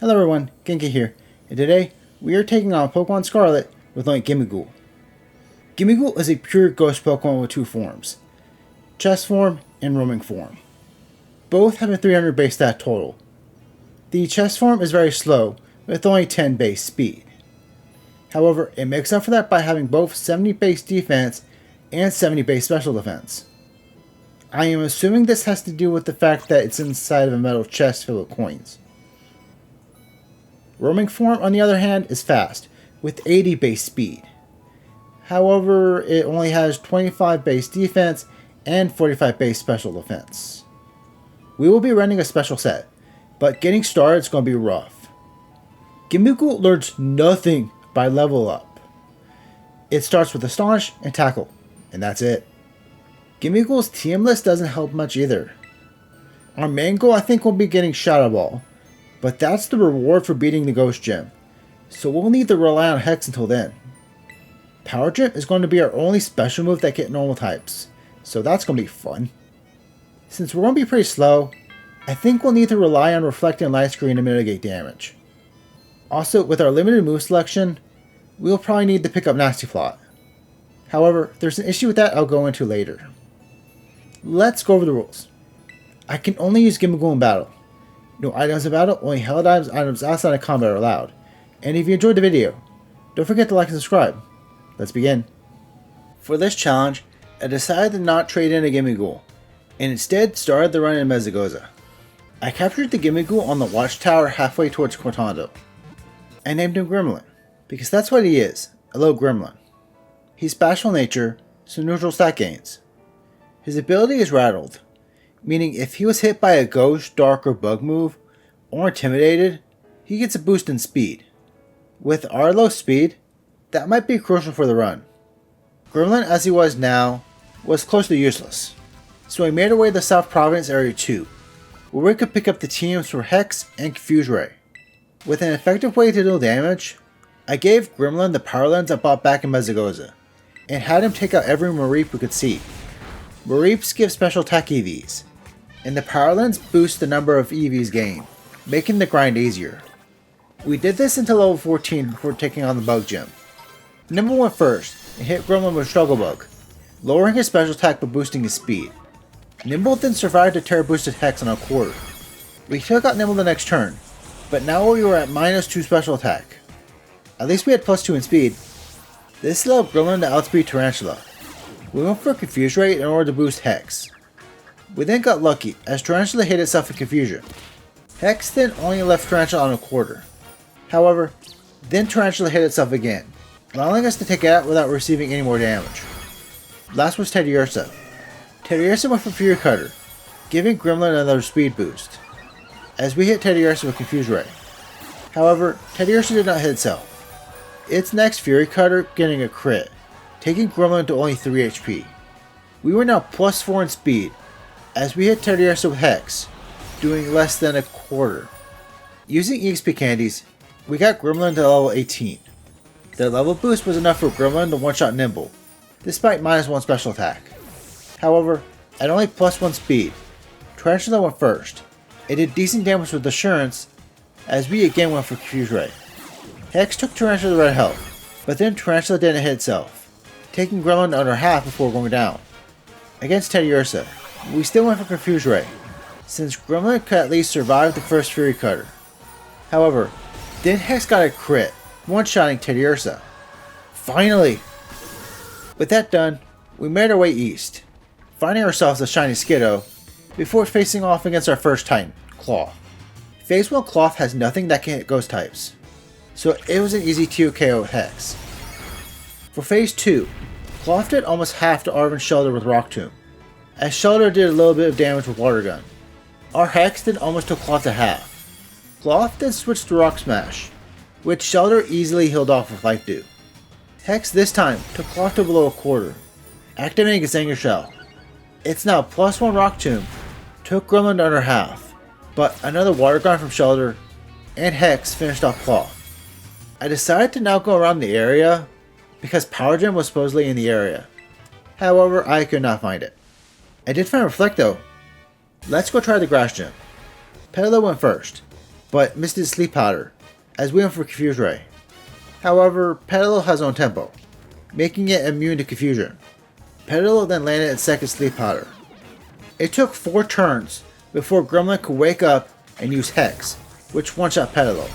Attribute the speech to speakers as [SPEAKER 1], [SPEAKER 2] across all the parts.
[SPEAKER 1] Hello everyone, Genki here, and today we are taking on Pokemon Scarlet with only Gimmighoul. Gimmighoul is a pure ghost Pokemon with two forms, chest form and roaming form. Both have a 300 base stat total. The chest form is very slow, with only 10 base speed. However, it makes up for that by having both 70 base defense and 70 base special defense. I am assuming this has to do with the fact that it's inside of a metal chest filled with coins. Roaming form, on the other hand, is fast, with 80 base speed. However, it only has 25 base defense and 45 base special defense. We will be running a special set, but getting started is going to be rough. Gimmighoul learns nothing by level up. It starts with Astonish and Tackle, and that's it. Gimmighoul's TM list doesn't help much either. Our main goal I think will be getting Shadow Ball, but that's the reward for beating the Ghost Gym, so we'll need to rely on Hex until then. Power Gym is going to be our only special move that get normal types, so that's going to be fun. Since we're going to be pretty slow, I think we'll need to rely on Reflecting Light Screen to mitigate damage. Also, with our limited move selection, we'll probably need to pick up Nasty Plot. However, there's an issue with that I'll go into later. Let's go over the rules. I can only use Gimmighoul in battle. No items in battle, only held items outside of combat are allowed. And if you enjoyed the video, don't forget to like and subscribe. Let's begin. For this challenge, I decided to not trade in a Gimmighoul, and instead started the run in Mesagoza. I captured the Gimmighoul on the watchtower halfway towards Cortando. I named him Gremlin, because that's what he is, a little gremlin. He's bashful nature, so neutral stat gains. His ability is Rattled, meaning if he was hit by a ghost, dark, or bug move, or intimidated, he gets a boost in speed. With our low speed, that might be crucial for the run. Gremlin, as he was now, was close to useless, so we made our way to South Province Area 2, where we could pick up the teams for Hex and Confuse Ray. With an effective way to deal damage, I gave Gremlin the Power Lens I bought back in Mesagoza, and had him take out every Mareep we could see. Mareeps give special attack EVs, and the Power Lens boosts the number of EVs gained, making the grind easier. We did this until level 14 before taking on the Bug Gym. Nimble went first, and hit Gremlin with Struggle Bug, lowering his special attack but boosting his speed. Nimble then survived a Terra boosted Hex on a quarter. We took out Nimble the next turn, but now we were at -2 special attack. At least we had +2 in speed. This allowed Gremlin to outspeed Tarantula. We went for Confuse Ray in order to boost Hex. We then got lucky, as Tarantula hit itself in confusion. Hex then only left Tarantula on a quarter. However, then Tarantula hit itself again, allowing us to take it out without receiving any more damage. Last was Teddiursa. Teddiursa went for Fury Cutter, giving Gremlin another speed boost, as we hit Teddiursa with Confuse Ray. However, Teddiursa did not hit itself. Its next Fury Cutter getting a crit, taking Gremlin to only 3 HP. We were now +4 in speed, as we hit Teddiursa with Hex, doing less than a quarter. Using EXP candies, we got Gremlin to level 18. The level boost was enough for Gremlin to one-shot Nimble, despite -1 special attack. However, at only +1 speed, Tarantula went first. It did decent damage with Assurance, as we again went for Confuse Ray. Hex took Tarantula red health, but then Tarantula didn't hit itself, taking Gremlin to under half before going down. Against Teddiursa, we still went for Confuse Ray, since Gremlin could at least survive the first Fury Cutter. However, then Hex got a crit, one-shotting Teddiursa. Finally! With that done, we made our way east, finding ourselves a shiny Skiddo, before facing off against our first Titan, Cloth. Phase 1 Cloth has nothing that can hit ghost types, so it was an easy TKO with Hex. For Phase 2, Cloth did almost half to Arven's Shelter with Rock Tomb, as Shelter did a little bit of damage with Water Gun. Our Hex then almost took Cloth to half. Cloth then switched to Rock Smash, which Shelter easily healed off with Light Dew. Hex this time took Cloth to below a quarter, activating his Anger Shell. It's now +1 Rock Tomb, took Gremlin to under half, but another Water Gun from Shelter, and Hex finished off Cloth. I decided to now go around the area, because Power Gym was supposedly in the area. However, I could not find it. I did find Reflect though. Let's go try the Grass Gym. Petalil went first. but missed his sleep powder, as we went for Confuse Ray. However, Petilil has own tempo, making it immune to confusion. Petilil then landed its second sleep powder. It took 4 turns before Gremlin could wake up and use Hex, which one-shot Petilil.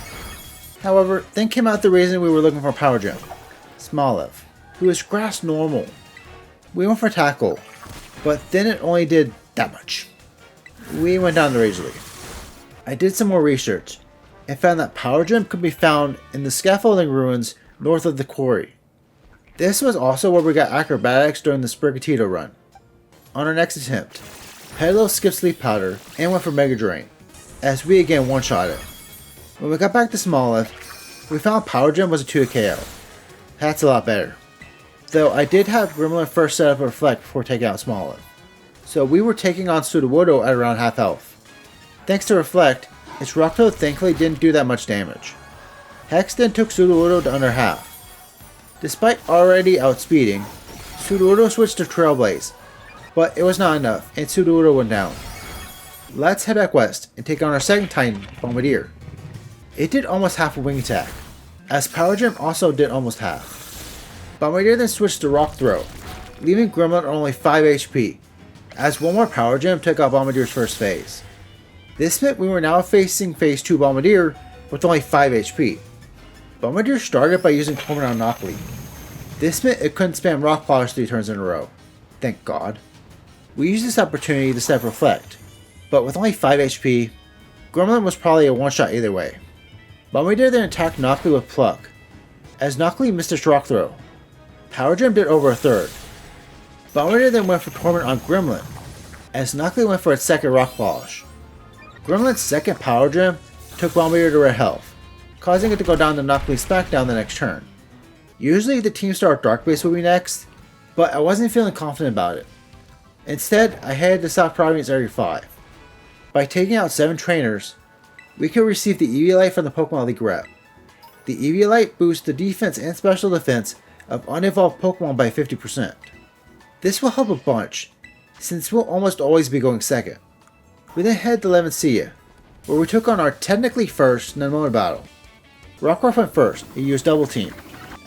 [SPEAKER 1] However, then came out the reason we were looking for Power Gem, Smoliv, who is grass normal. We went for Tackle, but then it only did that much. We went down to Rage Leaf. I did some more research and found that Power Gem could be found in the Scaffolding Ruins north of the quarry. This was also where we got Acrobatics during the Sprigatito run. On our next attempt, Petilil skipped Sleep Powder and went for Mega Drain, as we again one-shot it. When we got back to Smoliv, we found Power Gem was a 2 KO. That's a lot better. Though I did have Gremlin first set up a Reflect before taking out Smoliv, so we were taking on Sudowoodo at around half health. Thanks to Reflect, its Rock Toad thankfully didn't do that much damage. Hex then took Sudowoodo to under half. Despite already outspeeding, Sudowoodo switched to Trail Blaze, but it was not enough and Sudowoodo went down. Let's head back west and take on our second Titan, Bombardier. It did almost half a wing attack, as Power Gem also did almost half. Bombardier then switched to Rock Throw, leaving Gremlin at only 5 HP, as one more Power Gem took out Bombardier's first phase. This meant we were now facing phase 2 Bombardier with only 5 HP. Bombardier started by using Torment on Knockley. This meant it couldn't spam Rock Polish 3 turns in a row. Thank God. We used this opportunity to step Reflect, but with only 5 HP, Gremlin was probably a one-shot either way. Bombardier then attacked Knockley with Pluck, as Knockley missed his Rock Throw. Power Gem did over a third. Bombardier then went for Torment on Gremlin, as Knockley went for its second Rock Polish. Gremlin's second Power Gem took Bombardier to red health, causing it to go down to Knockley's SmackDown the next turn. Usually the Team Star Dark Base would be next, but I wasn't feeling confident about it. Instead, I headed to South Province Area 5. By taking out 7 trainers, we could receive the Eviolite from the Pokemon League rep. The Eviolite boosts the defense and special defense of unevolved Pokemon by 50%. This will help a bunch, since we'll almost always be going second. We then head to Levencia, where we took on our technically first Nemona battle. Rockruff went first and used Double Team,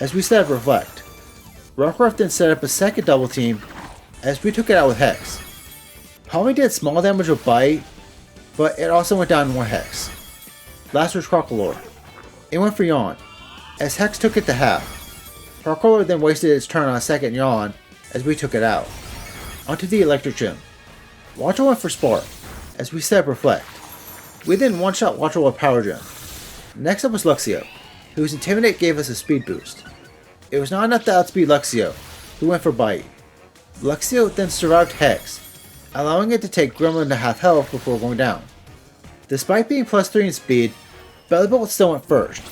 [SPEAKER 1] as we set up Reflect. Rockruff then set up a second Double Team, as we took it out with Hex. Palmy did small damage with Bite, but it also went down in 1 Hex. Last was Crocalor. It went for Yawn, as Hex took it to half. Crocalor then wasted its turn on a second Yawn, as we took it out. Onto the Electric Gym. Watchel went for Spark, as we set up Reflect. We then one-shot Watchel with Power Gem. Next up was Luxio, whose Intimidate gave us a speed boost. It was not enough to outspeed Luxio, who went for Bite. Luxio then survived Hex, allowing it to take Gremlin to half health before going down. Despite being plus 3 in speed, Bellybolt still went first,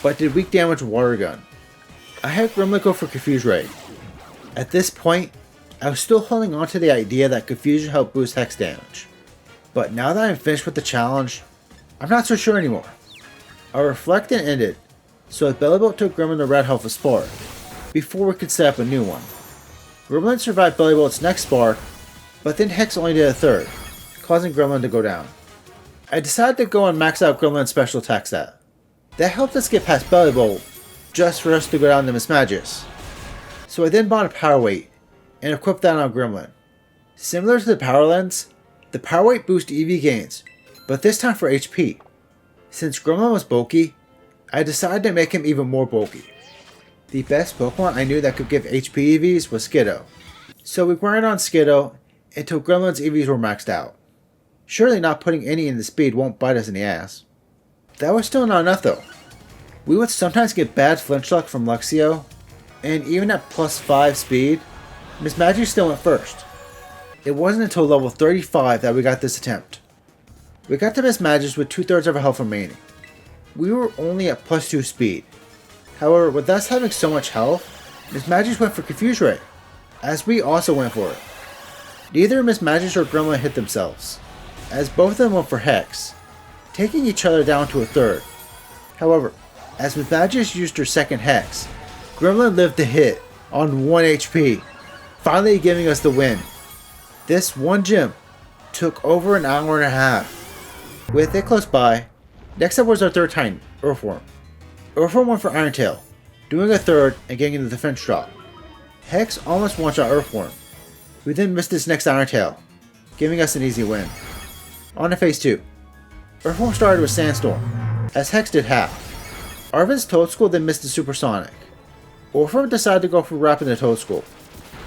[SPEAKER 1] but did weak damage with Water Gun. I had Gremlin go for Confuse Ray. At this point, I was still holding on to the idea that Confusion helped boost Hex damage. But now that I'm finished with the challenge, I'm not so sure anymore. Our Reflect then ended, so Bellybolt took Gremlin to red health with Spark, before we could set up a new one. Gremlin survived Bellybolt's next Spark, but then Hex only did a third, causing Gremlin to go down. I decided to go and max out Gremlin's special attack stat. That helped us get past Bellybolt, just for us to go down to Mismagius. So I then bought a Power Weight, and equipped that on Gremlin. Similar to the Power Lens, the Power Weight boosts EV gains, but this time for HP. Since Gremlin was bulky, I decided to make him even more bulky. The best Pokemon I knew that could give HP EVs was Skiddo, so we grinded on Skiddo until Gremlin's EVs were maxed out. Surely not putting any in the speed won't bite us in the ass. That was still not enough though. We would sometimes get bad flinch luck from Luxio, and even at plus 5 speed, Mismagius still went first. It wasn't until level 35 that we got this attempt. We got to Mismagius with 2/3 of our health remaining. We were only at plus 2 speed. However, with us having so much health, Mismagius went for Confuse Ray, as we also went for it. Neither Mismagius or Gremlin hit themselves, as both of them went for Hex, taking each other down to a third. However, as Mismagius used her second Hex, Gremlin lived to hit on 1 HP, finally giving us the win. This one gym took over an hour and a half. With it close by, Next up was our third Titan, Earthworm. Earthworm went for Iron Tail, doing a third and getting the defense drop. Hex almost one-shot Earthworm. We then missed his next Iron Tail, giving us an easy win. On to phase 2. Earthworm started with Sandstorm, as Hex did half. Arvin's Toad School then missed the Supersonic. Earthworm decided to go for Rapid the Toad School,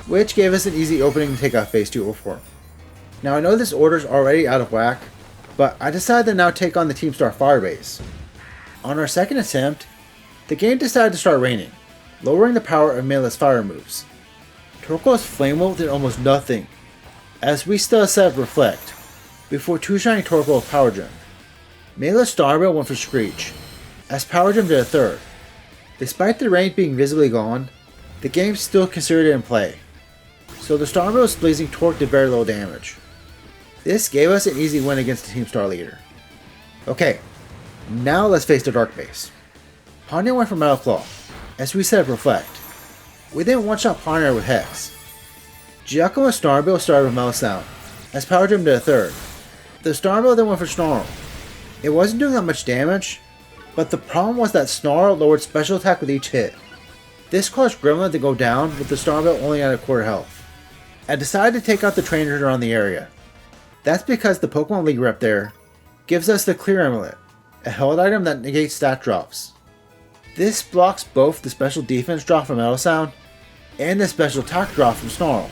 [SPEAKER 1] which gave us an easy opening to take out phase 2 Earthworm. Now I know this order is already out of whack, but I decided to now take on the Team Star Firebase. On our second attempt, the game decided to start raining, lowering the power of Melee's fire moves. Turquoise Flame Wheel did almost nothing, as we still set Reflect, before two-shining Torkoal Power Gem. Melee's Star Wheel went for Screech, as Power Gem did a third. Despite the rain being visibly gone, the game still considered it in play, so the Star Wheel's Blazing Torque did very little damage. This gave us an easy win against the Team Star leader. Okay, now let's face the Dark Base. Ponyo went for Metal Claw, as we set Reflect. We then one-shot Ponyo with Hex. Giacomo's Star Wheel started with Metal Sound, as Power Gem did a third. The Star Wheel then went for Snarl. It wasn't doing that much damage, but the problem was that Snarl lowered special attack with each hit. This caused Gremlin to go down with the Star Wheel only at a quarter health. I decided to take out the trainers around the area. That's because the Pokemon League rep there gives us the Clear Amulet, a held item that negates stat drops. This blocks both the special defense drop from Metal Sound and the special attack drop from Snarl,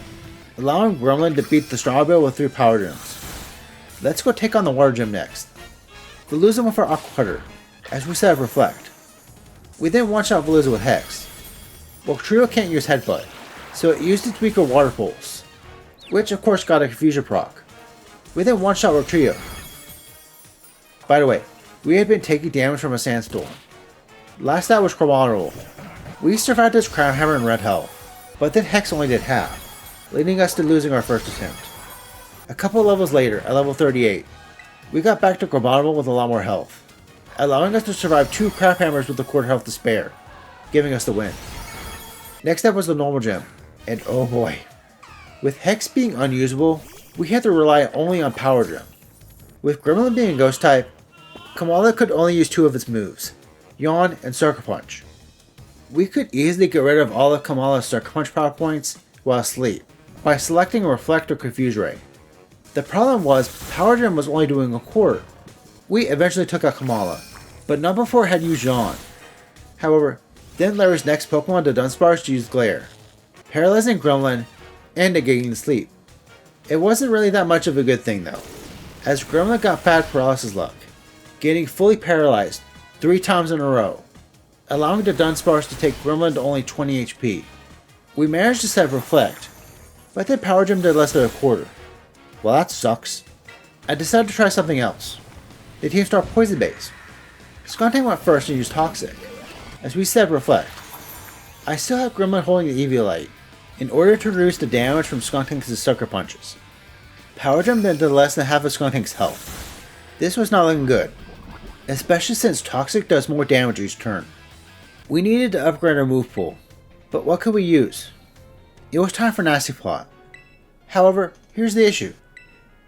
[SPEAKER 1] allowing Gremlin to beat the Star Wheel with 3 Power Gems. Let's go take on the Water Gem next. Veluza went for Aqua Cutter, as we set Reflect. We then one-shot Veluza with Hex. Trio can't use Headbutt, so it used its weaker Water Pulse, which of course got a Confusion proc. We then one-shot Trio. By the way, we had been taking damage from a Sandstorm. Last out was Chromatorol. We survived this Crown Hammer in red health, but then Hex only did half, leading us to losing our first attempt. A couple levels later, at level 38, we got back to Chromatorol with a lot more health, allowing us to survive 2 Crap Hammers with a quarter health to spare, giving us the win. Next up was the Normal Gem, and oh boy. With Hex being unusable, we had to rely only on Power Gem. With Gremlin being a Ghost type, Kamala could only use 2 of its moves, Yawn and Sucker Punch. We could easily get rid of all of Kamala's Sucker Punch power points while asleep, by selecting Reflect or Confuse Ray. The problem was, Power Gem was only doing a quarter. We eventually took out Kamala, but not before it had used Yawn. However, then Larry's next Pokemon to Dunsparce used Glare, paralyzing Gremlin and negating the sleep. It wasn't really that much of a good thing though, as Gremlin got bad paralysis luck, getting fully paralyzed 3 times in a row, allowing the Dunsparce to take Gremlin to only 20 HP. We managed to set Reflect, but then Power Gem did less than a quarter. Well, that sucks. I decided to try something else. The Team Star Poison Base. Skuntank went first and used Toxic, as we said Reflect. I still have Gremlin holding the Eviolite, in order to reduce the damage from Skuntank's Sucker Punches. Power Gem then did less than half of Skuntank's health. This was not looking good, especially since Toxic does more damage each turn. We needed to upgrade our move pool, but what could we use? It was time for Nasty Plot. However, here's the issue.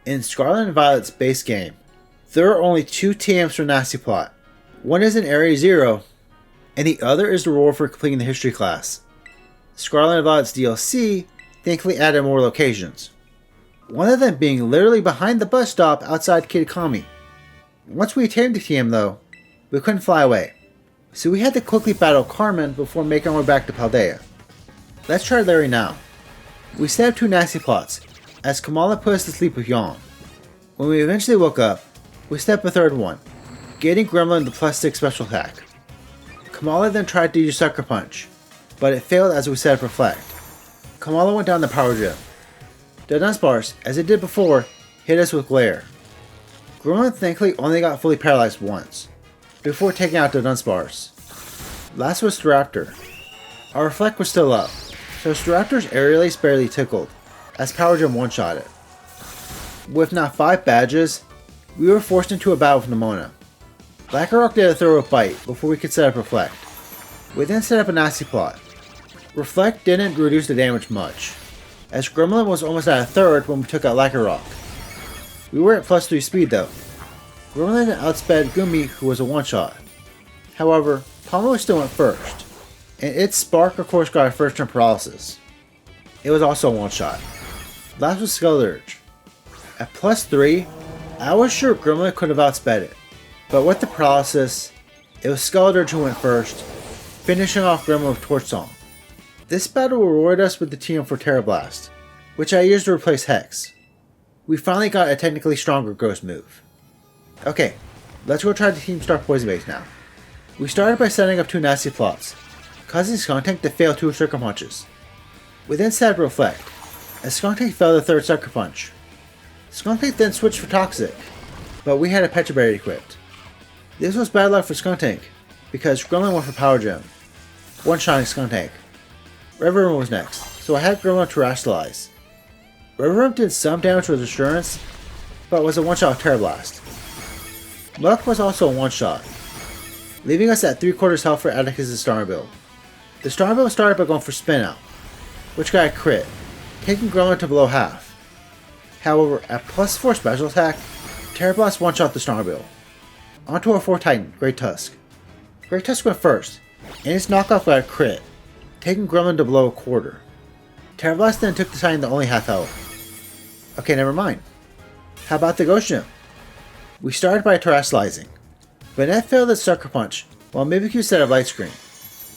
[SPEAKER 1] In Scarlet and Violet's base game, there are only 2 TMs for Nasty Plot. One is in Area 0, and the other is the reward for completing the History class. Scarlet and Violet's DLC thankfully added more locations, one of them being literally behind the bus stop outside Kitakami. Once we attained the TM though, we couldn't fly away, so we had to quickly battle Carmen before making our way back to Paldea. Let's try Larry now. We set up 2 Nasty Plots, as Kamala put us to sleep with Yawn. When we eventually woke up, we set up a third one, getting Gremlin the +6 special attack. Kamala then tried to use Sucker Punch, but it failed as we set up Reflect. Kamala went down the Power Gem. The Dunsparce, as it did before, hit us with Glare. Gremlin thankfully only got fully paralyzed once, before taking out the Dunsparce. Last was Staraptor. Our Reflect was still up, so Staraptor's Aerial Ace barely tickled, as Power Gem one-shot it. With now 5 badges, we were forced into a battle with Nemona. Blackrock did a thorough bite before we could set up Reflect. We then set up a Nasty Plot. Reflect didn't reduce the damage much, as Gremlin was almost at a third when we took out Lacquerrock. We were at +3 speed though. Gremlin outsped Gumi, who was a one-shot. However, Pomo still went first, and its Spark of course got a first turn paralysis. It was also a one-shot. Last was Skeldurge. At +3, I was sure Gremlin could have outsped it, but with the paralysis, it was Skeldurge who went first, finishing off Gremlin with Torch Song. This battle rewarded us with the TM for Terra Blast, which I used to replace Hex. We finally got a technically stronger Ghost move. Okay, let's go try the Team Star Poison Base now. We started by setting up 2 nasty plots, causing Skuntank to fail 2 Sucker Punches. We then set Reflect, as Skuntank failed the 3rd Sucker Punch. Skuntank then switched for Toxic, but we had a Petra Berry equipped. This was bad luck for Skuntank, because Gremlin went for Power Gem, one-shotting Skuntank. Reverend was next, so I had Gremlin Terastallize. Reverend did some damage with Assurance, but was a one-shot with Terra Blast. Luck was also a one-shot, leaving us at 3/4 health for Atticus' Star build. The Star build started by going for Spin Out, which got a crit, taking Gremlin to below half. However, at +4 special attack, Terra Blast one-shot the Star build. Onto our 4th Titan, Great Tusk. Great Tusk went first, and its knockoff got a crit, taking Gremlin to below 1/4. Terra Blast then took the Titan to only half health. Okay, never mind. How about the Ghost Gem? We started by Terastallizing. Banette failed its Sucker Punch, while Mimikyu set up Light Screen.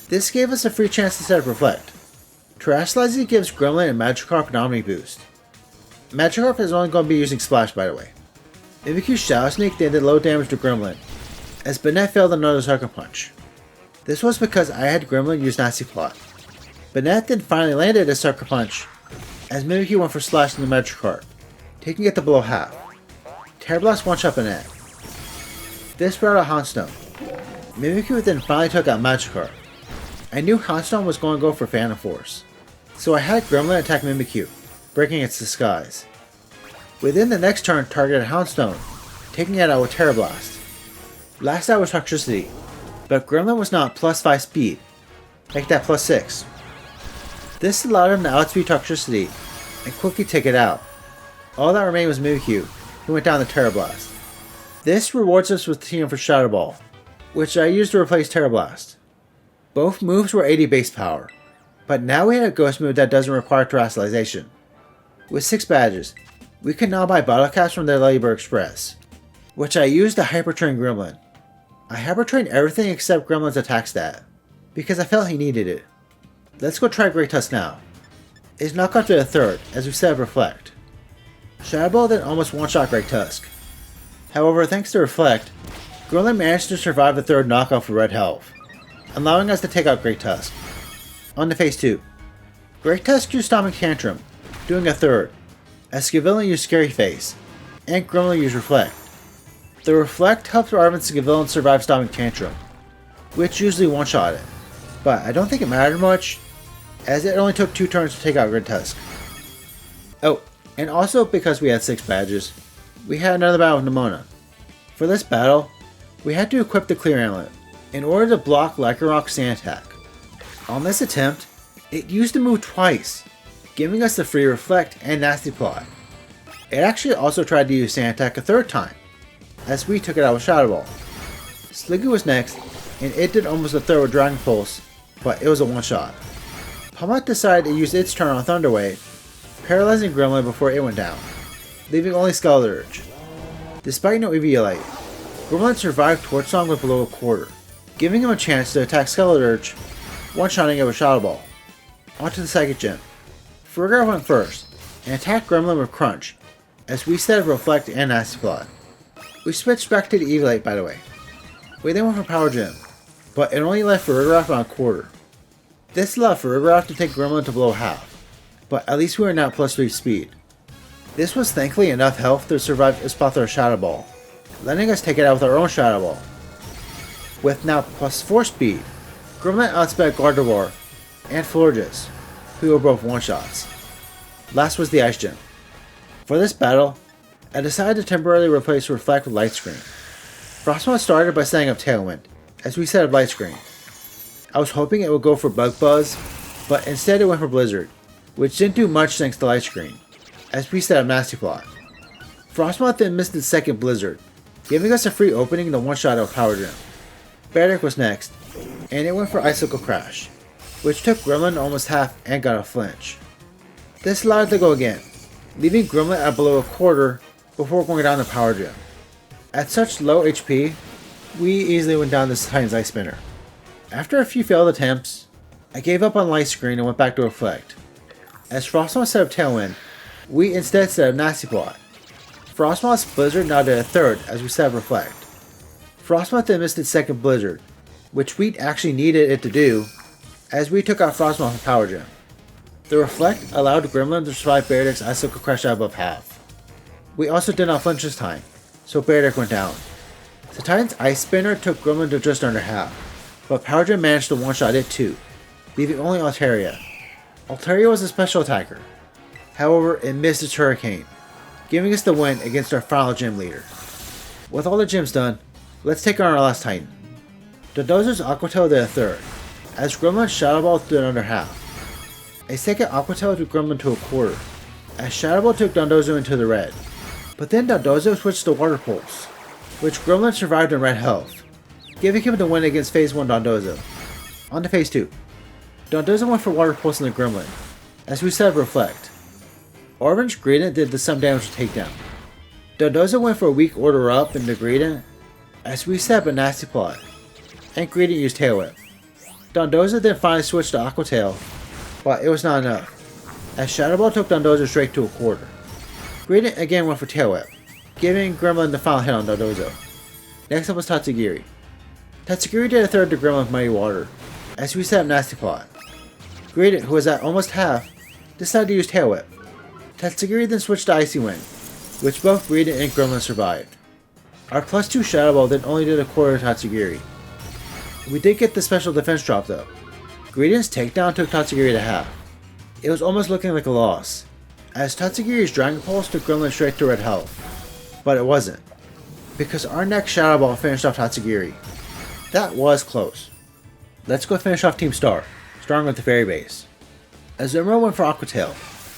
[SPEAKER 1] This gave us a free chance to set up Reflect. Terastallizing gives Gremlin a Magikarp and Omni boost. Magikarp is only going to be using Splash, by the way. Mimikyu Shadow Sneak then did low damage to Gremlin, as Banette failed another Sucker Punch. This was because I had Gremlin use Nasty Plot. Banette then finally landed a Sucker Punch, as Mimikyu went for Slash in the Magikarp, taking it to below half. Terra Blast one-shot Banette. This brought out Houndstone. Mimikyu then finally took out Magikarp. I knew Houndstone was going to go for Phantom Force, so I had Gremlin attack Mimikyu, breaking its disguise. Within the next turn, targeted Houndstone, taking it out with Terra Blast. Last out was Toxicity, but Gremlin was not +5 speed, make that +6. This allowed him to outspeed Toxicity and quickly take it out. All that remained was Mimikyu, who went down the Terra Blast. This rewards us with TM for Shadow Ball, which I used to replace Terra Blast. Both moves were 80 base power, but now we had a Ghost move that doesn't require Terastallization. With 6 badges, we can now buy Bottle Caps from the Ladybird Express, which I used to Hyper-Train Gremlin. I Hyper-Trained everything except Gremlin's attack stat, because I felt he needed it. Let's go try Great Tusk now. It's knockoff to the 3rd, as we set up Reflect. Shadow Ball then almost one-shot Great Tusk. However, thanks to Reflect, Gremlin managed to survive the 3rd knockoff for red health, allowing us to take out Great Tusk. On to phase 2. Great Tusk used Stomping Tantrum, doing a 3rd, as Skavillin used Scary Face, and Gremlin used Reflect. The Reflect helped Arven Skavillin survive Stomping Tantrum, which usually one-shot it, but I don't think it mattered much, as it only took 2 turns to take out Great Tusk. Oh, and also because we had 6 badges, we had another battle with Nemona. For this battle, we had to equip the Clear Amulet in order to block Lycanroc Sand Attack. On this attempt, it used the move twice, giving us the free Reflect and Nasty Plot. It actually also tried to use Sand Attack a 3rd time, as we took it out with Shadow Ball. Sliggy was next, and it did almost a 3rd with Dragon Pulse, but it was a one-shot. Palmot decided to use its turn on Thunder Wave, paralyzing Gremlin before it went down, leaving only Skeldurge. Despite no Eviolite, Gremlin survived Torch Song with below 1/4, giving him a chance to attack Skeldurge, one-shotting it with Shadow Ball. Onto the Psychic Gem. Farigiraf went first, and attacked Gremlin with Crunch, as we set up Reflect and Nasty Plot. We switched back to the Eviolite, by the way. We then went for Power Gem, but it only left Farigiraf on 1/4. This allowed Farigiraf to take Gremlin to below half, but at least we were now +3 speed. This was thankfully enough health to survive Ispathor's Shadow Ball, letting us take it out with our own Shadow Ball. With now +4 speed, Gremlin outsped Gardevoir and Florges, who were both one-shots. Last was the Ice Gem. For this battle, I decided to temporarily replace Reflect with Light Screen. Frostmoth started by setting up Tailwind, as we set up Light Screen. I was hoping it would go for Bug Buzz, but instead it went for Blizzard, which didn't do much thanks to Light Screen, as we set up Nasty Plot. Frostmoth then missed its 2nd Blizzard, giving us a free opening to one-shot our Power Gem. Beardick was next, and it went for Icicle Crash, which took Gremlin almost half and got a flinch. This allowed it to go again, leaving Gremlin at below a quarter before going down the Power Gem. At such low HP, we easily went down this Titan's Ice Spinner. After a few failed attempts, I gave up on Light Screen and went back to Reflect. As Frostmoth set up Tailwind, we instead set up Nasty Plot. Frostmoth's Blizzard now did a third as we set up Reflect. Frostmoth then missed its second Blizzard, which we actually needed it to do, as we took out Frostmoth with Power Gem. The Reflect allowed Gremlin to survive Beardick's Icicle Crash out above half. We also did not flinch this time, so Beardick went down. The Titan's Ice Spinner took Gremlin to just under half, but Power Gem managed to one-shot it too, leaving only Altaria. Altaria was a special attacker. However, it missed its Hurricane, giving us the win against our final gym leader. With all the gyms done, let's take on our last Titan. Dondozer's Aqua Tail did a third, as Gremlin's Shadow Ball did under half. A second Aqua Tail took Gremlin to a quarter, as Shadow Ball took Dondozo into the red. But then Dondozo switched to Water Pulse, which Gremlin survived in red health, giving him the win against Phase 1 Dondozo. On to Phase 2. Dondozo went for Water Pulse in the Gremlin, as we set up Reflect. Orange Greedent did the some damage to Takedown. Dondozo went for a weak Order Up in the Greedent, as we set up a Nasty Plot, and Greedent used Tail Whip. Dondozo then finally switched to Aqua Tail, but it was not enough, as Shadow Ball took Dondozo straight to a quarter. Greedent again went for Tail Whip, giving Gremlin the final hit on Dondozo. Next up was Tatsugiri. Tatsugiri did a third to Gremlin with Mighty Water, as we set up Nasty Plot. Greedent, who was at almost half, decided to use Tail Whip. Tatsugiri then switched to Icy Wind, which both Greedent and Gremlin survived. Our +2 Shadow Ball then only did a quarter to Tatsugiri. We did get the special defense drop though. Greedent's takedown took Tatsugiri to half. It was almost looking like a loss, as Tatsugiri's Dragon Pulse took Gremlin straight to red health. But it wasn't, because our next Shadow Ball finished off Tatsugiri. That was close. Let's go finish off Team Star, starting with the Fairy Base. Azumarill went for Aqua Tail,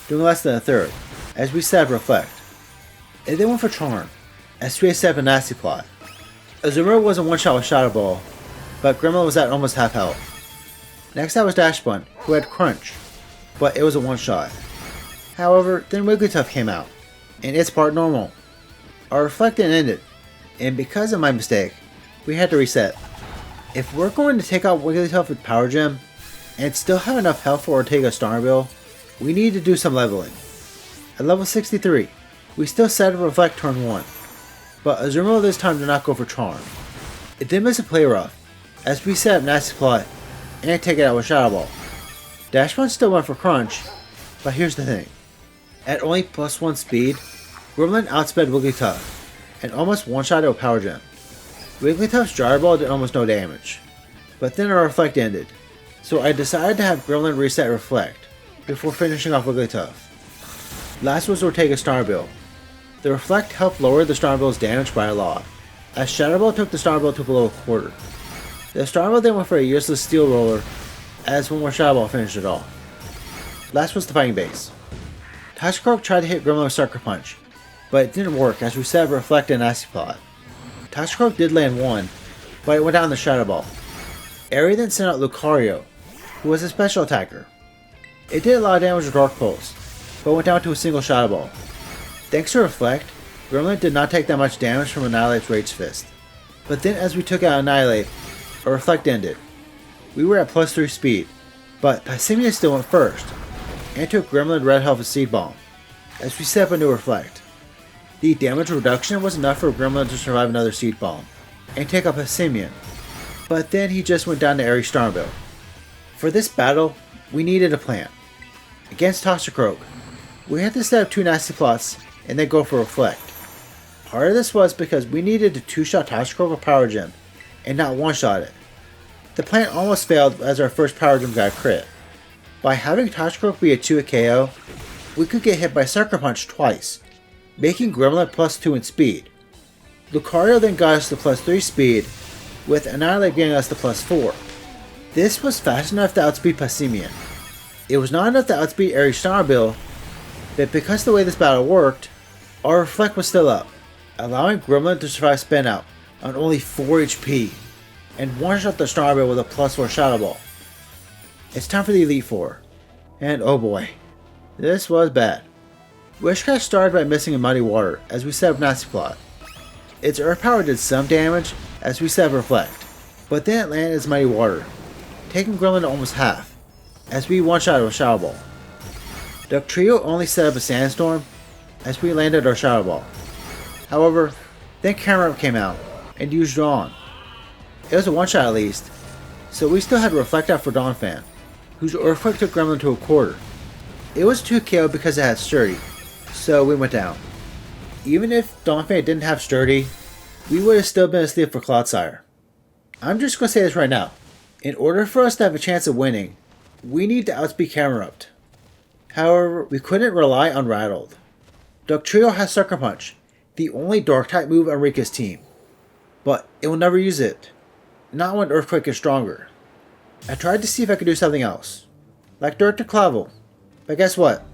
[SPEAKER 1] doing less than a third, as we set up Reflect. It then went for Charm, as we set up a Nasty Plot. Azumarill was a one-shot with Shadow Ball, but Gremlin was at almost half health. Next up was Dashbun, who had Crunch, but it was a one-shot. However, then Wigglytuff came out, and it's part normal. Our Reflect then ended, and because of my mistake, we had to reset. If we're going to take out Wigglytuff with Power Gem, and still have enough health for Ortega's Starbill, we need to do some leveling. At level 63, we still set a Reflect turn 1, but Azumarill this time did not go for Charm. It did miss a Play Rough, as we set up Nasty Plot and take it out with Shadow Ball. Dashbun still went for Crunch, but here's the thing. At only +1 speed, Gremlin outsped Wigglytuff, and almost one-shot it with Power Gem. Wigglytuff's Gyro Ball did almost no damage, but then our Reflect ended, so I decided to have Gremlin reset Reflect, before finishing off Wigglytuff. Last was Ortega's Starbill. The Reflect helped lower the Starbill's damage by a lot, as Shadow Ball took the Starbill to below a quarter. The Starbill then went for a useless Steel Roller, as one more Shadow Ball finished it off. Last was the Fighting Base. Toxicroak tried to hit Gremlin with Sucker Punch, but it didn't work as we set up Reflect and Nasty Plot. Toxicroak did land one, but it went down the Shadow Ball. Aerie then sent out Lucario, who was a special attacker. It did a lot of damage with Dark Pulse, but went down to a single Shadow Ball. Thanks to Reflect, Gremlin did not take that much damage from Annihilate's Rage Fist. But then as we took out Annihilate, our Reflect ended. We were at +3 speed, but Passimian still went first, and took Gremlin red health with Seed Bomb, as we set up a new Reflect. The damage reduction was enough for Gremlin to survive another Seed Bomb, and take out Passimian, but then he just went down to Aerie Starbill. For this battle, we needed a plan. Against Toxicroak, we had to set up 2 Nasty Plots, and then go for Reflect. Part of this was because we needed to 2-shot Toxicroak with Power Gem, and not 1-shot it. The plan almost failed as our first Power Gem got a crit. By having Toxicroak be a 2-hit KO, we could get hit by Sucker Punch twice, making Gremlin +2 in speed. Lucario then got us to +3 speed, with Annihilate getting us to +4. This was fast enough to outspeed Passimian. It was not enough to outspeed Aerie Starbill, but because the way this battle worked, our Reflect was still up, allowing Gremlin to survive spin out on only 4 HP, and one-shot the Starboy with a +4 Shadow Ball. It's time for the Elite Four, and oh boy, this was bad. Whiscash started by missing a Muddy Water as we set up Nasty Plot. Its Earth Power did some damage as we set up Reflect, but then it landed its Muddy Water, taking Gremlin to almost half, as we one-shot with Shadow Ball. Dugtrio only set up a Sandstorm as we landed our Shadow Ball. However, then Camera Up came out and used Dawn. It was a one-shot at least, so we still had to Reflect out for Dawnfan, whose Earthquake took Gremlin to a quarter. It was 2 KO because it had Sturdy, so we went down. Even if Dawnfan didn't have Sturdy, we would have still been asleep for Cloudsire. I'm just going to say this right now. In order for us to have a chance of winning, we need to outspeed Camerupt. However, we couldn't rely on Rattled. Dugtrio has Sucker Punch, the only Dark-type move on Rika's team, but it will never use it, not when Earthquake is stronger. I tried to see if I could do something else, like Dirt to Clavel, but guess what?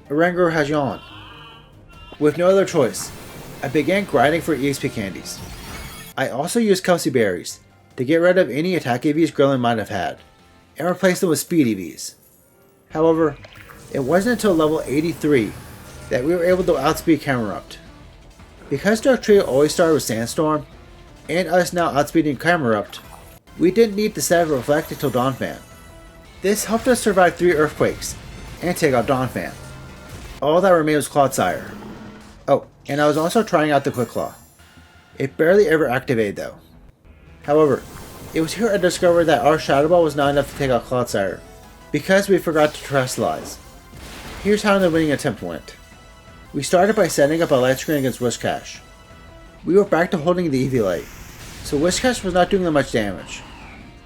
[SPEAKER 1] Oranguru has Yawn. With no other choice, I began grinding for EXP candies. I also used Kelsey Berries to get rid of any attack EVs Gremlin might have had, and replace them with speed EVs. However, it wasn't until level 83 that we were able to outspeed Camerupt. Because Dugtrio always started with Sandstorm, and us now outspeeding Camerupt, we didn't need to set up Reflect until Dawnfan. This helped us survive 3 Earthquakes, and take out Dawnfan. All that remained was Cloudsire. Oh, and I was also trying out the Quick Claw. It barely ever activated though. However, it was here I discovered that our Shadow Ball was not enough to take out Cloudsire, because we forgot to Terrestrialize. Here's how the winning attempt went. We started by setting up a light screen against Whiscash. We were back to holding the EV Light, so Whiscash was not doing that much damage.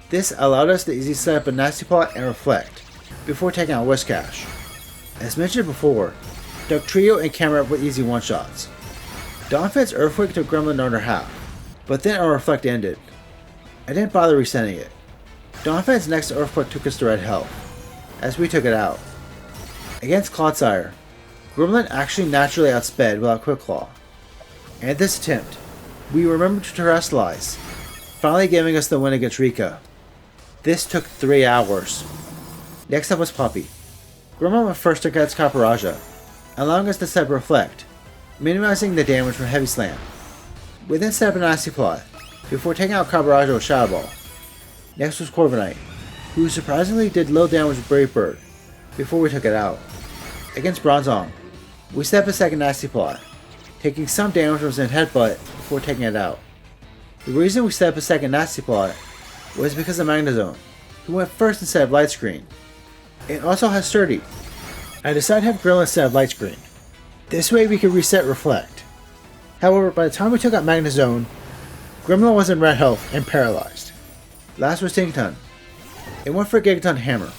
[SPEAKER 1] This allowed us to easily set up a Nasty Plot and Reflect, before taking out Whiscash. As mentioned before, Dugtrio and Camerupt were easy one-shots. Dawnfan's Earthquake took Gremlin under half, but then our Reflect ended. I didn't bother resetting it. Dawnfan's next Earthquake took us to red health, as we took it out. Against Cloudsire, Gremlin actually naturally outsped without Quick Claw. And this attempt, we remembered to Terrestrialize, finally giving us the win against Rika. This took 3 hours. Next up was Puppy. Gremlin went first against Caparaja, allowing us to set up Reflect, minimizing the damage from Heavy Slam. We then set up a Nasty Plot, before taking out Caparaja with Shadow Ball. Next was Corviknight, who surprisingly did little damage with Brave Bird, before we took it out. Against Bronzong, we set up a second Nasty Plot, taking some damage from Zen Headbutt before taking it out. The reason we set up a second Nasty Plot was because of Magnezone, who went first instead of Light Screen. It also has Sturdy. I decided to have Gremlin instead of Light Screen. This way we could reset Reflect. However, by the time we took out Magnezone, Gremlin was in red health and paralyzed. Last was Tinkaton. It went for Gigaton Hammer,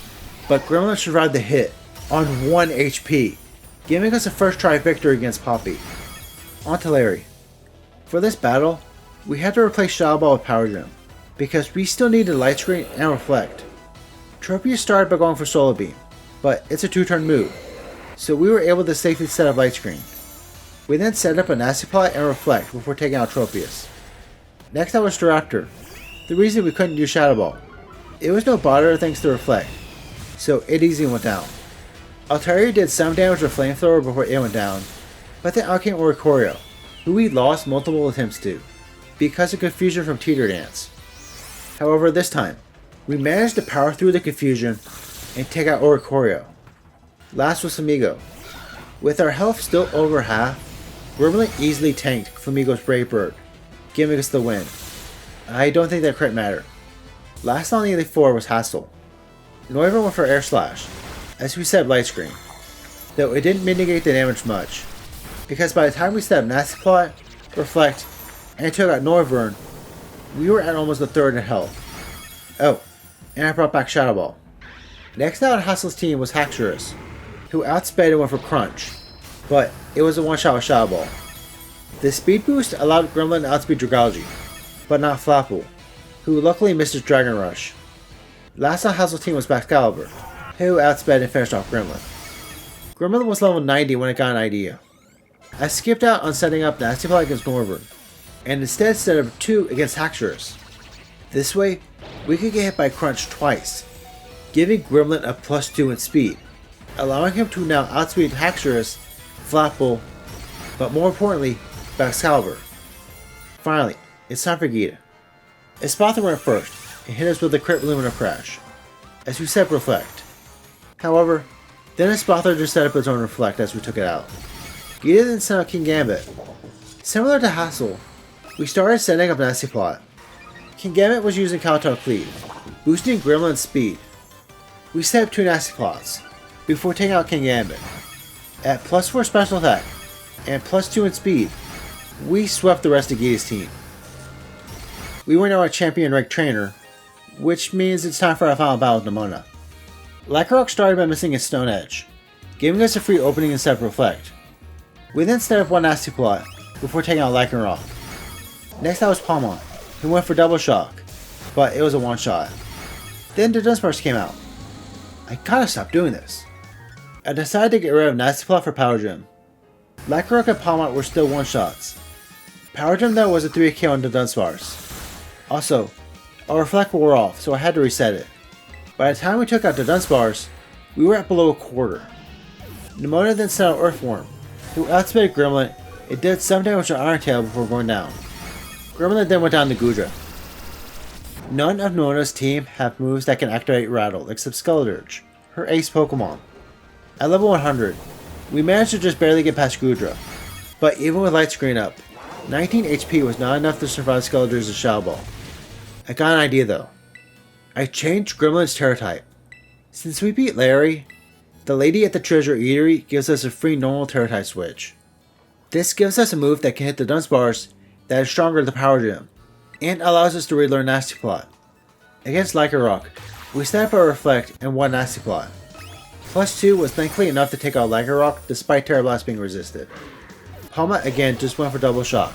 [SPEAKER 1] but Gremlin survived the hit on 1 HP, giving us a first try victory against Poppy. On to Larry. For this battle, we had to replace Shadow Ball with Power Gem, because we still needed Light Screen and Reflect. Tropius started by going for Solar Beam, but it's a 2-turn move, so we were able to safely set up Light Screen. We then set up a Nasty Plot and Reflect before taking out Tropius. Next up was Staraptor, the reason we couldn't use Shadow Ball. It was no bother thanks to Reflect, so it easily went down. Altaria did some damage with Flamethrower before it went down, but then out came Oricorio, who we lost multiple attempts to, because of confusion from Teeter Dance. However, this time, we managed to power through the confusion and take out Oricorio. Last was Flamigo. With our health still over half, Gremlin easily tanked Flamigo's Brave Bird, giving us the win. I don't think that crit mattered. Last on the Elite Four was Hassel. Noivern went for Air Slash, as we set Light Screen, though it didn't mitigate the damage much, because by the time we set up Nasty Plot, Reflect, and took out Noivern, we were at almost a third in health. Oh, and I brought back Shadow Ball. Next out on Hassel's team was Haxorus, who outsped and went for Crunch, but it was a one-shot with Shadow Ball. The speed boost allowed Gremlin to outspeed Dragalge, but not Flapple, who luckily missed his Dragon Rush. Last on Hassel's team was Baxcalibur, who outsped and finished off Gremlin. Gremlin was level 90 when it got an idea. I skipped out on setting up Nasty Plot against Norbert, and instead set up 2 against Haxorus. This way, we could get hit by Crunch twice, giving Gremlin a +2 in speed, allowing him to now outspeed Haxorus, Flapple, but more importantly, Baxcalibur. Finally, it's time for Gita. Espathra went first and hit us with a crit Lumina Crash, as we set Reflect. However, then Espathra just set up its own Reflect as we took it out. Gita then sent out King Gambit. Similar to Hassel, we started setting up Nasty Plot. King Gambit was using Kowtow Cleave, boosting Gremlin's speed. We set up 2 Nasty Plots, before taking out King Gambit. At +4 special attack, and +2 in speed, we swept the rest of Gita's team. We were now a champion ranked trainer, which means it's time for our final battle with Nemona. Lycanroc started by missing its Stone Edge, giving us a free opening instead of Reflect. We then set up 1 Nasty Plot, before taking out Lycanroc. Next that was Palmon, who went for Double Shock, but it was a one-shot. Then the Dunsparce came out. I gotta stop doing this. I decided to get rid of Nasty Plot for Power Gem. Lycanroc and Palmon were still one-shots. Power Gem though was a 3k on the Dunsparce. Also, our Reflect wore off, so I had to reset it. By the time we took out the Dunsparce, we were at below a quarter. Nemona then sent out Earthworm, who outspeeded Gremlin and did some damage to Iron Tail before going down. Gremlin then went down to Goodra. None of Nemona's team have moves that can activate Rattle except Skeledirge, her ace Pokemon. At level 100, we managed to just barely get past Goodra, but even with Light Screen up, 19 HP was not enough to survive Skeledirge's Shadow Ball. I got an idea though. I changed Gremlin's Terra type. Since we beat Larry, the lady at the Treasure Eatery gives us a free normal Terra type switch. This gives us a move that can hit the Dunsparce that is stronger than the Power Gem, and allows us to relearn Nasty Plot. Against Lycanroc, we set up a Reflect and 1 Nasty Plot. +2 was thankfully enough to take out Lycanroc despite Terra Blast being resisted. Palma again just went for Double Shock,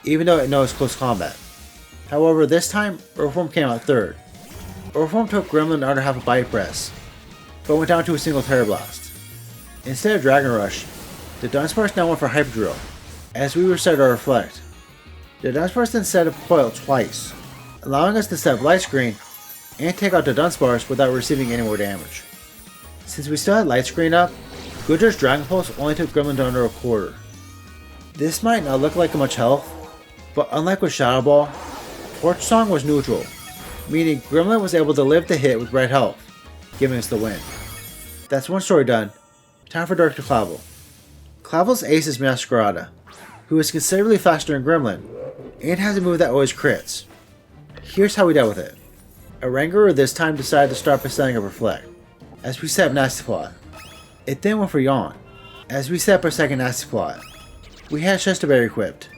[SPEAKER 1] even though it knows close combat. However, this time, Earthworm came out third. Earthworm took Gremlin under half a Bite Press, but went down to a single Terra Blast. Instead of Dragon Rush, the Dunsparce now went for Hyper Drill, as we reset our Reflect. The Dunsparce then set up Coil twice, allowing us to set up Light Screen and take out the Dunsparce without receiving any more damage. Since we still had Light Screen up, Goodra's Dragon Pulse only took Gremlin to under a quarter. This might not look like much health, but unlike with Shadow Ball, Torch Song was neutral, meaning Gremlin was able to live the hit with red health, giving us the win. That's one story done. Time for Director Clavel. Clavel's ace is Meowscarada, who is considerably faster than Gremlin, and has a move that always crits. Here's how we dealt with it. Oranguru this time decided to start by setting up Reflect, as we set up Nasty Plot. It then went for Yawn, as we set up our second Nasty Plot. We had Chesterberry equipped,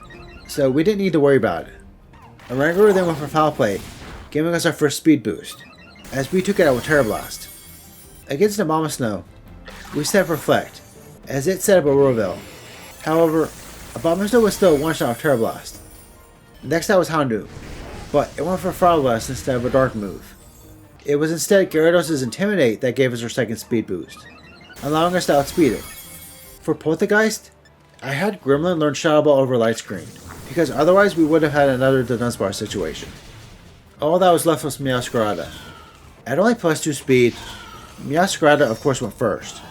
[SPEAKER 1] so we didn't need to worry about it. Oranguru then went for Foul Play, giving us our first speed boost, as we took it out with Terra Blast. Against Abomasnow, we set up Reflect, as it set up Auroville. However, Abomasnow was still a one-shot of Terra Blast. Next out was Houndoom, but it went for Fire Blast instead of a Dark move. It was instead Gyarados' Intimidate that gave us our second speed boost, allowing us to outspeed it. For Poltergeist, I had Gremlin learn Shadow Ball over Light Screen, because otherwise we would have had another Dunsparce situation. All that was left was Meowscarada. At only +2 speed, Meowscarada of course went first,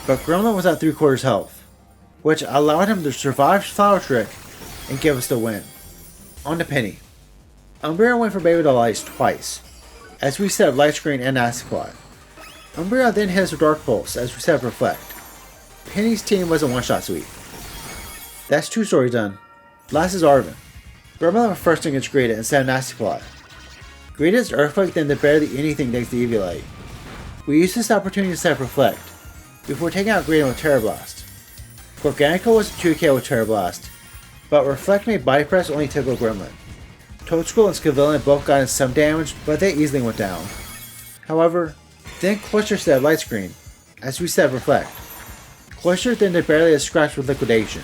[SPEAKER 1] but Gremlin was at 3/4 health, which allowed him to survive Flower Trick and give us the win. On to Penny. Umbreon went for Baby Doll Ice twice, as we set up Light Screen and Nasty Plot. Umbreon then hit us with Dark Pulse as we set up Reflect. Penny's team was a one-shot sweep. That's 2 stories done. Last is Arven. Gremlin went first against Greedent instead of Nasty Plot. Greedent's Earthquake then did barely anything thanks to Eviolite. We used this opportunity to set up Reflect, before taking out Greedent with Terra Blast. Gorganico was a 2k with Terra Blast, but Reflect made Body Press only tickle Gremlin. Toadscroll and Scavillain both got in some damage, but they easily went down. However, then Cloyster set up Light Screen, as we set up Reflect. Cloyster then did barely a scratch with Liquidation,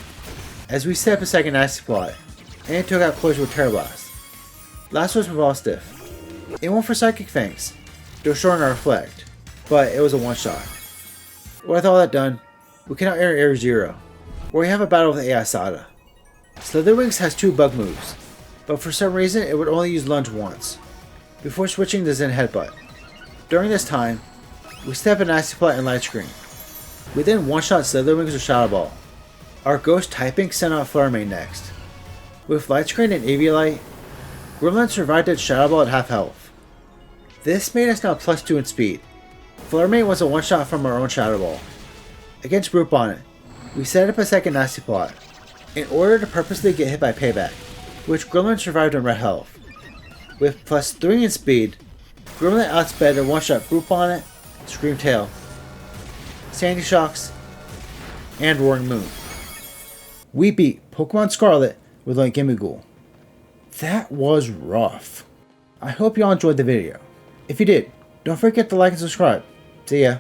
[SPEAKER 1] as we set up a second Nasty Plot, and took out Cloyster with Terra Blast. Last was Revolstiff. It went for Psychic Fangs, destroying our Reflect, but it was a one-shot. With all that done, we can now enter Area 0. where we have a battle with AI Sada. Slitherwings has 2 bug moves, but for some reason it would only use lunge once, before switching to Zen Headbutt. During this time, we step in Nasty Plot and Light Screen. We then one-shot Slitherwings with Shadow Ball. Our Ghost typing sent out Flare Main next. With Light Screen and Eviolite, Gremlin survived its Shadow Ball at half health. This made us now +2 in speed. Flare Main was a one-shot from our own Shadow Ball. Against Brute Bonnet, we set up a second Nasty Plot, in order to purposely get hit by Payback, which Gremlin survived on red health. With +3 in speed, Gremlin outsped and one-shot Brute Bonnet, Scream Tail, Sandy Shocks, and Roaring Moon. We beat Pokemon Scarlet with only Gimmighoul. That was rough. I hope y'all enjoyed the video. If you did, don't forget to like and subscribe. See ya.